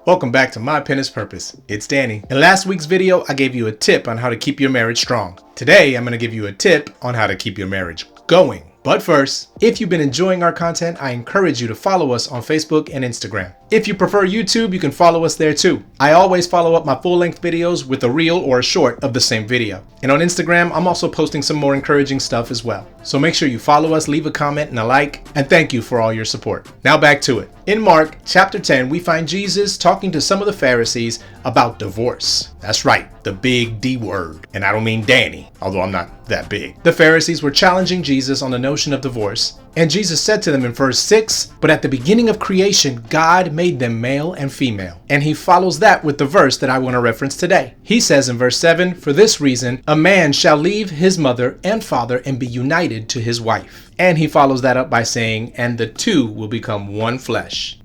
Welcome back to My Pen is Purpose. It's Danny. In last week's video, I gave you a tip on how to keep your marriage strong. Today, I'm going to give you a tip on how to keep your marriage going. But first, if you've been enjoying our content, I encourage you to follow us on Facebook and Instagram. If you prefer YouTube, you can follow us there too. I always follow up my full-length videos with a reel or a short of the same video. And on Instagram, I'm also posting some more encouraging stuff as well. So make sure you follow us, leave a comment and a like, and thank you for all your support. Now back to it. In Mark chapter 10, we find Jesus talking to some of the Pharisees about divorce. That's right, the big D word. And I don't mean Danny, although I'm not that big. The Pharisees were challenging Jesus on the notion of divorce. And Jesus said to them in verse 6, "But at the beginning of creation, God made them male and female." And he follows that with the verse that I want to reference today. He says in verse 7, "For this reason, a man shall leave his mother and father and be united to his wife." And he follows that up by saying, "And the two will become one flesh."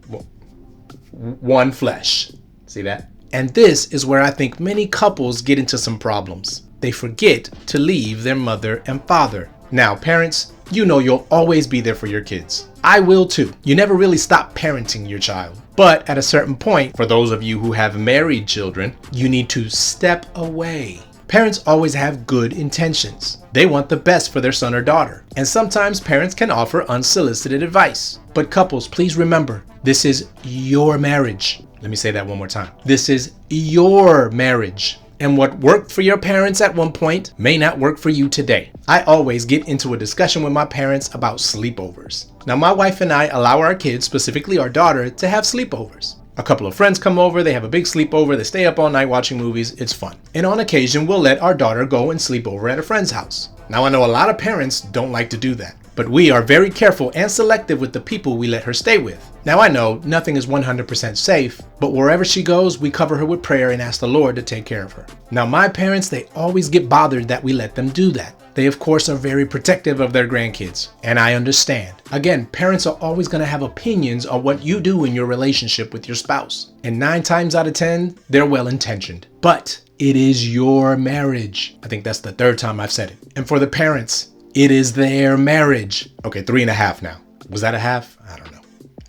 One flesh. See that? And this is where I think many couples get into some problems. They forget to leave their mother and father. Now, parents, you know you'll always be there for your kids. I will too. You never really stop parenting your child. But at a certain point, for those of you who have married children, you need to step away. Parents always have good intentions. They want the best for their son or daughter. And sometimes parents can offer unsolicited advice. But couples, please remember, this is your marriage. Let me say that one more time. This is your marriage. And what worked for your parents at one point may not work for you today. I always get into a discussion with my parents about sleepovers. Now, my wife and I allow our kids, specifically our daughter, to have sleepovers. A couple of friends come over, they have a big sleepover, they stay up all night watching movies, it's fun. And on occasion, we'll let our daughter go and sleep over at a friend's house. Now, I know a lot of parents don't like to do that, but we are very careful and selective with the people we let her stay with. Now, I know nothing is 100% safe, but wherever she goes, we cover her with prayer and ask the Lord to take care of her. Now, my parents, they always get bothered that we let them do that. They, of course, are very protective of their grandkids, and I understand. Again, parents are always going to have opinions on what you do in your relationship with your spouse. And 9 times out of 10, they're well-intentioned. But it is your marriage. I think that's the 3rd time I've said it. And for the parents, it is their marriage. Okay, 3.5 now. Was that a half? I don't know.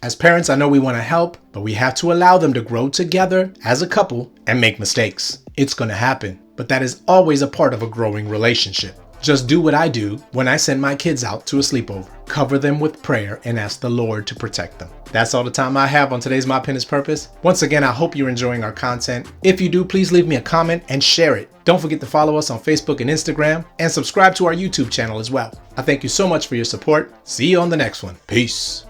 As parents, I know we want to help, but we have to allow them to grow together as a couple and make mistakes. It's going to happen, but that is always a part of a growing relationship. Just do what I do when I send my kids out to a sleepover. Cover them with prayer and ask the Lord to protect them. That's all the time I have on today's My Pen is Purpose. Once again, I hope you're enjoying our content. If you do, please leave me a comment and share it. Don't forget to follow us on Facebook and Instagram and subscribe to our YouTube channel as well. I thank you so much for your support. See you on the next one. Peace.